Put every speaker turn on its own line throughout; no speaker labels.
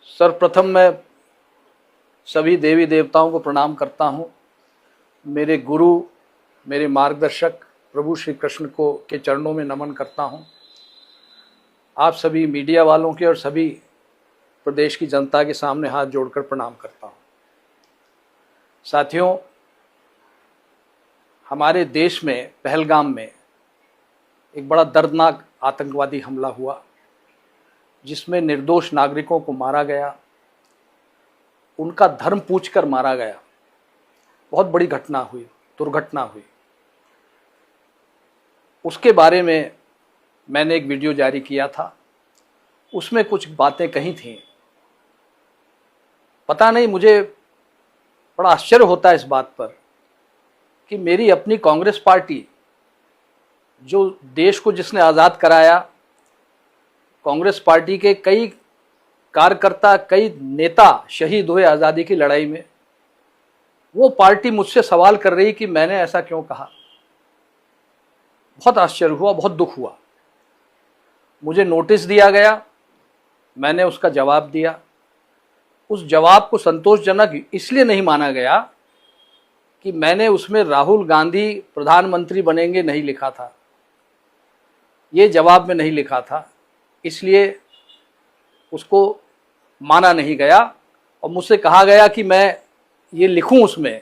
सर्वप्रथम मैं सभी देवी देवताओं को प्रणाम करता हूँ। मेरे गुरु, मेरे मार्गदर्शक प्रभु श्री कृष्ण को के चरणों में नमन करता हूँ। आप सभी मीडिया वालों के और सभी प्रदेश की जनता के सामने हाथ जोड़कर प्रणाम करता हूँ। साथियों, हमारे देश में पहलगाम में एक बड़ा दर्दनाक आतंकवादी हमला हुआ, जिसमें निर्दोष नागरिकों को मारा गया, उनका धर्म पूछकर मारा गया। बहुत बड़ी घटना हुई, दुर्घटना हुई। उसके बारे में मैंने एक वीडियो जारी किया था। उसमें कुछ बातें कही थीं। पता नहीं, मुझे बड़ा आश्चर्य होता है इस बात पर कि मेरी अपनी कांग्रेस पार्टी, जो देश को जिसने आज़ाद कराया, कांग्रेस पार्टी के कई कार्यकर्ता, कई नेता शहीद हुए आज़ादी की लड़ाई में, वो पार्टी मुझसे सवाल कर रही कि मैंने ऐसा क्यों कहा। बहुत आश्चर्य हुआ, बहुत दुख हुआ। मुझे नोटिस दिया गया, मैंने उसका जवाब दिया। उस जवाब को संतोषजनक इसलिए नहीं माना गया कि मैंने उसमें राहुल गांधी प्रधानमंत्री बनेंगे नहीं लिखा था, ये जवाब में नहीं लिखा था, इसलिए उसको माना नहीं गया। और मुझसे कहा गया कि मैं ये लिखूं उसमें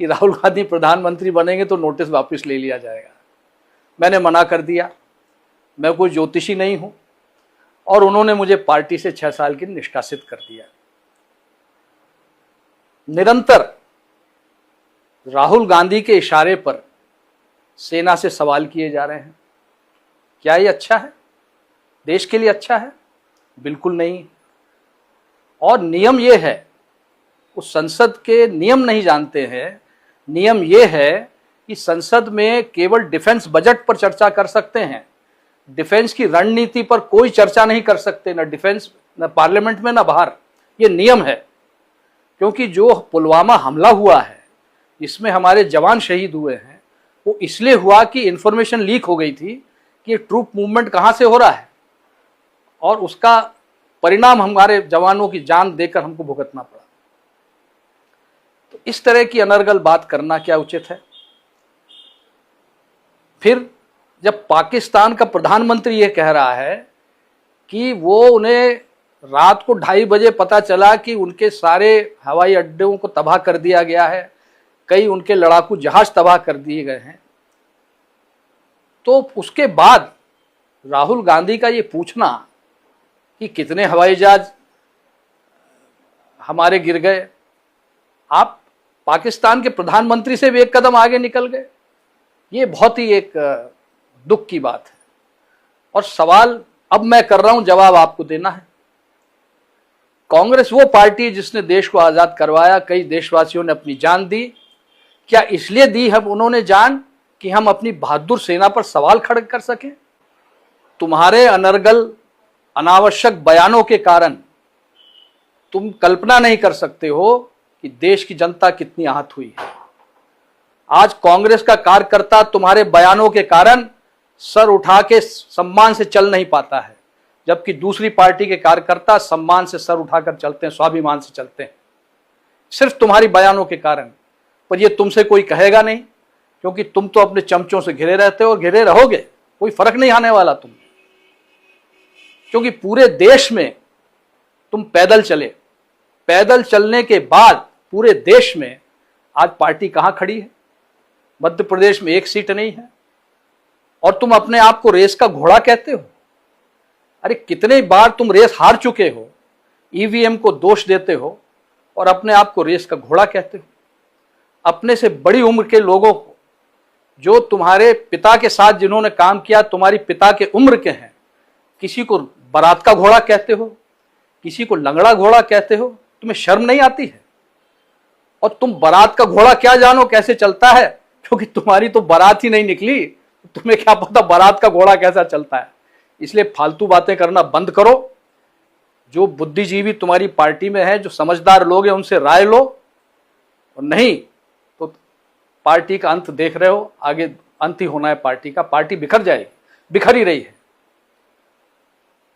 कि राहुल गांधी प्रधानमंत्री बनेंगे तो नोटिस वापस ले लिया जाएगा। मैंने मना कर दिया। मैं कोई ज्योतिषी नहीं हूं, और उन्होंने मुझे पार्टी से 6 साल की निष्कासित कर दिया। निरंतर राहुल गांधी के इशारे पर सेना से सवाल किए जा रहे हैं। क्या ये अच्छा है? देश के लिए अच्छा है? बिल्कुल नहीं। और नियम ये है, उस संसद के नियम नहीं जानते हैं। नियम ये है कि संसद में केवल डिफेंस बजट पर चर्चा कर सकते हैं, डिफेंस की रणनीति पर कोई चर्चा नहीं कर सकते, न डिफेंस, न पार्लियामेंट में, न बाहर। ये नियम है। क्योंकि जो पुलवामा हमला हुआ है, जिसमें हमारे जवान शहीद हुए हैं, वो इसलिए हुआ कि इंफॉर्मेशन लीक हो गई थी कि ट्रूप मूवमेंट कहाँ से हो रहा है, और उसका परिणाम हमारे जवानों की जान देकर हमको भुगतना पड़ा। तो इस तरह की अनर्गल बात करना क्या उचित है? फिर जब पाकिस्तान का प्रधानमंत्री ये कह रहा है कि वो उन्हें रात को 2:30 बजे पता चला कि उनके सारे हवाई अड्डों को तबाह कर दिया गया है, कई उनके लड़ाकू जहाज तबाह कर दिए गए हैं, तो उसके बाद राहुल गांधी का ये पूछना कि कितने हवाई जहाज हमारे गिर गए, आप पाकिस्तान के प्रधानमंत्री से भी एक कदम आगे निकल गए, ये बहुत ही एक दुख की बात है। और सवाल अब मैं कर रहा हूं, जवाब आपको देना है। कांग्रेस वो पार्टी है जिसने देश को आजाद करवाया। कई देशवासियों ने अपनी जान दी। क्या इसलिए दी हम उन्होंने जान कि हम अपनी बहादुर सेना पर सवाल खड़े कर सकें? तुम्हारे अनर्गल, अनावश्यक बयानों के कारण तुम कल्पना नहीं कर सकते हो कि देश की जनता कितनी आहत हुई है। आज कांग्रेस का कार्यकर्ता तुम्हारे बयानों के कारण सर उठा के सम्मान से चल नहीं पाता है, जबकि दूसरी पार्टी के कार्यकर्ता सम्मान से सर उठाकर चलते हैं, स्वाभिमान से चलते हैं, सिर्फ तुम्हारी बयानों के कारण। पर ये तुमसे कोई कहेगा नहीं, क्योंकि तुम तो अपने चमचों से घिरे रहते हो और घिरे रहोगे। कोई फर्क नहीं आने वाला तुम, क्योंकि पूरे देश में तुम पैदल चले। पैदल चलने के बाद पूरे देश में आज पार्टी कहां खड़ी है? मध्य प्रदेश में 1 सीट नहीं है, और तुम अपने आप को रेस का घोड़ा कहते हो। अरे कितने बार तुम रेस हार चुके हो, ईवीएम को दोष देते हो और अपने आप को रेस का घोड़ा कहते हो। अपने से बड़ी उम्र के लोगों को, जो तुम्हारे पिता के साथ जिन्होंने काम किया, तुम्हारी पिता के उम्र के हैं, किसी को बारात का घोड़ा कहते हो, किसी को लंगड़ा घोड़ा कहते हो। तुम्हें शर्म नहीं आती है? और तुम बारात का घोड़ा क्या जानो कैसे चलता है, क्योंकि तुम्हारी तो बारात ही नहीं निकली, तुम्हें क्या पता बारात का घोड़ा कैसा चलता है। इसलिए फालतू बातें करना बंद करो। जो बुद्धिजीवी तुम्हारी पार्टी में है, जो समझदार लोग हैं, उनसे राय लो, और नहीं तो पार्टी का अंत देख रहे हो, आगे अंत ही होना है पार्टी का। पार्टी बिखर जाएगी, बिखर ही रही है।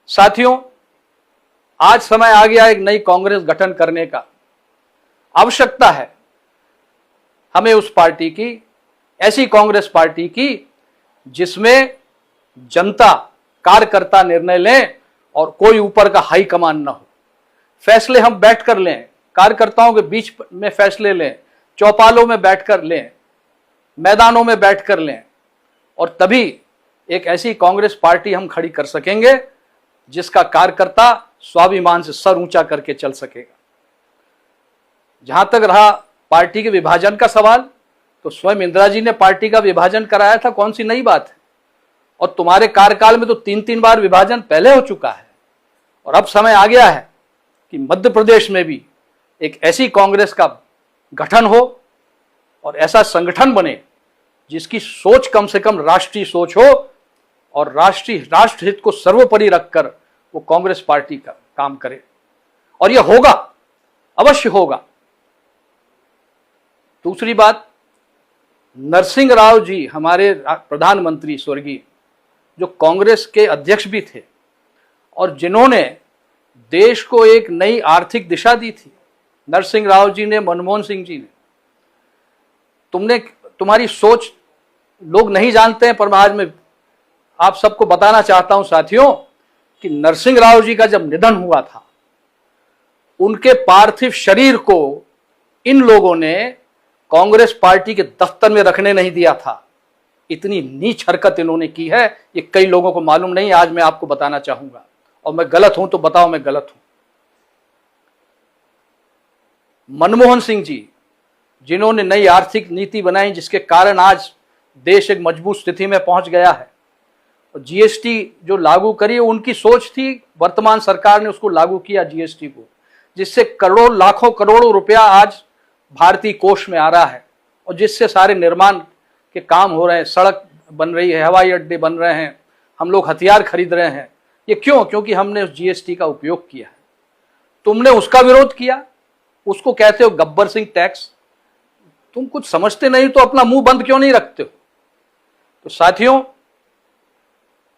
साथियों, आज समय आ गया एक नई कांग्रेस गठन करने का। आवश्यकता है हमें उस पार्टी की, ऐसी कांग्रेस पार्टी की जिसमें जनता कार्यकर्ता निर्णय लें और कोई ऊपर का हाई कमान न हो। फैसले हम बैठ कर लें, कार्यकर्ताओं के बीच में फैसले लें, चौपालों में बैठकर लें, मैदानों में बैठकर लें, और तभी एक ऐसी कांग्रेस पार्टी हम खड़ी कर सकेंगे जिसका कार्यकर्ता स्वाभिमान से सर ऊंचा करके चल सकेगा। जहां तक रहा पार्टी के विभाजन का सवाल, तो स्वयं इंदिरा जी ने पार्टी का विभाजन कराया था, कौन सी नई बात है। और तुम्हारे कार्यकाल में तो 3-3 बार विभाजन पहले हो चुका है। और अब समय आ गया है कि मध्य प्रदेश में भी एक ऐसी कांग्रेस का गठन हो और ऐसा संगठन बने जिसकी सोच कम से कम राष्ट्रीय सोच हो और राष्ट्र हित को सर्वोपरि रखकर वो कांग्रेस पार्टी का काम करे। और यह होगा, अवश्य होगा। दूसरी बात, नरसिंह राव जी हमारे प्रधानमंत्री स्वर्गीय, जो कांग्रेस के अध्यक्ष भी थे और जिन्होंने देश को एक नई आर्थिक दिशा दी थी, नरसिंह राव जी ने, मनमोहन सिंह जी ने। तुम्हारी सोच लोग नहीं जानते हैं, पर आज मैं आप सबको बताना चाहता हूं साथियों कि नरसिंह राव जी का जब निधन हुआ था, उनके पार्थिव शरीर को इन लोगों ने कांग्रेस पार्टी के दफ्तर में रखने नहीं दिया था। इतनी नीच हरकत इन्होंने की है, ये कई लोगों को मालूम नहीं। आज मैं आपको बताना चाहूंगा, और मैं गलत हूं तो बताओ मैं गलत हूं। मनमोहन सिंह जी, जिन्होंने नई आर्थिक नीति बनाई जिसके कारण आज देश एक मजबूत स्थिति में पहुंच गया है, और जीएसटी जो लागू करी, उनकी सोच थी, वर्तमान सरकार ने उसको लागू किया जीएसटी को, जिससे करोड़ों लाखों करोड़ों रुपया आज भारतीय कोष में आ रहा है, और जिससे सारे निर्माण के काम हो रहे हैं, सड़क बन रही है, हवाई अड्डे बन रहे हैं, हम लोग हथियार खरीद रहे हैं। ये क्यों? क्योंकि हमने उस जीएसटी का उपयोग किया है। तुमने उसका विरोध किया, उसको कहते हो गब्बर सिंह टैक्स। तुम कुछ समझते नहीं तो अपना मुंह बंद क्यों नहीं रखते हो? तो साथियों,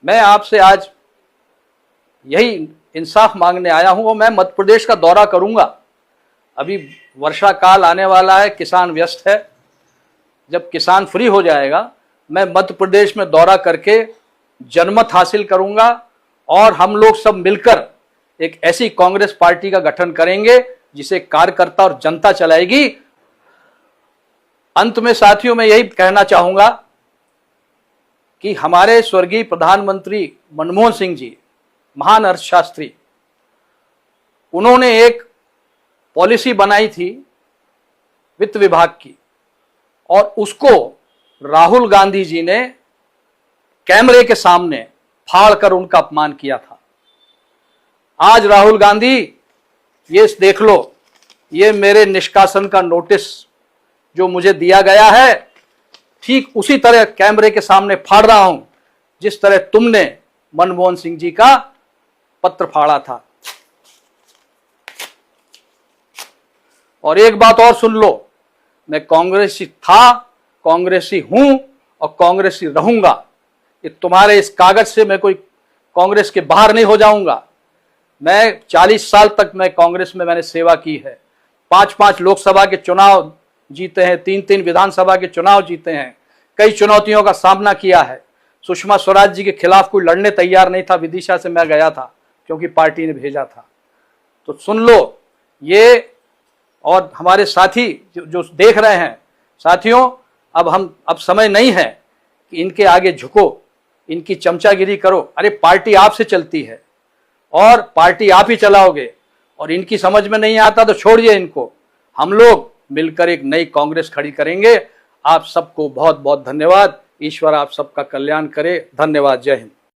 मैं आपसे आज यही इंसाफ मांगने आया हूं, और मैं मध्य प्रदेश का दौरा करूंगा। अभी वर्षा काल आने वाला है, किसान व्यस्त है। जब किसान फ्री हो जाएगा, मैं मध्य प्रदेश में दौरा करके जनमत हासिल करूंगा, और हम लोग सब मिलकर एक ऐसी कांग्रेस पार्टी का गठन करेंगे जिसे कार्यकर्ता और जनता चलाएगी। अंत में साथियों, मैं यही कहना चाहूंगा कि हमारे स्वर्गीय प्रधानमंत्री मनमोहन सिंह जी, महान अर्थशास्त्री, उन्होंने एक पॉलिसी बनाई थी वित्त विभाग की, और उसको राहुल गांधी जी ने कैमरे के सामने फाड़कर उनका अपमान किया था। आज राहुल गांधी, ये देख लो, ये मेरे निष्कासन का नोटिस जो मुझे दिया गया है, ठीक उसी तरह कैमरे के सामने फाड़ रहा हूं जिस तरह तुमने मनमोहन सिंह जी का पत्र फाड़ा था। और एक बात और सुन लो, मैं कांग्रेसी था, कांग्रेसी हूं और कांग्रेसी रहूंगा। ये तुम्हारे इस कागज से मैं कोई कांग्रेस के बाहर नहीं हो जाऊंगा। मैं 40 साल तक मैं कांग्रेस में मैंने सेवा की है। 5-5 लोकसभा के चुनाव जीते हैं, 3-3 विधानसभा के चुनाव जीते हैं, कई चुनौतियों का सामना किया है। सुषमा स्वराज जी के खिलाफ कोई लड़ने तैयार नहीं था, विदिशा से मैं गया था क्योंकि पार्टी ने भेजा था। तो सुन लो ये, और हमारे साथी जो देख रहे हैं, साथियों, अब समय नहीं है कि इनके आगे झुको, इनकी चमचागिरी करो। अरे पार्टी आपसे चलती है और पार्टी आप ही चलाओगे, और इनकी समझ में नहीं आता तो छोड़िए इनको। हम लोग मिलकर एक नई कांग्रेस खड़ी करेंगे। आप सबको बहुत बहुत धन्यवाद। ईश्वर आप सबका कल्याण करे। धन्यवाद। जय हिंद।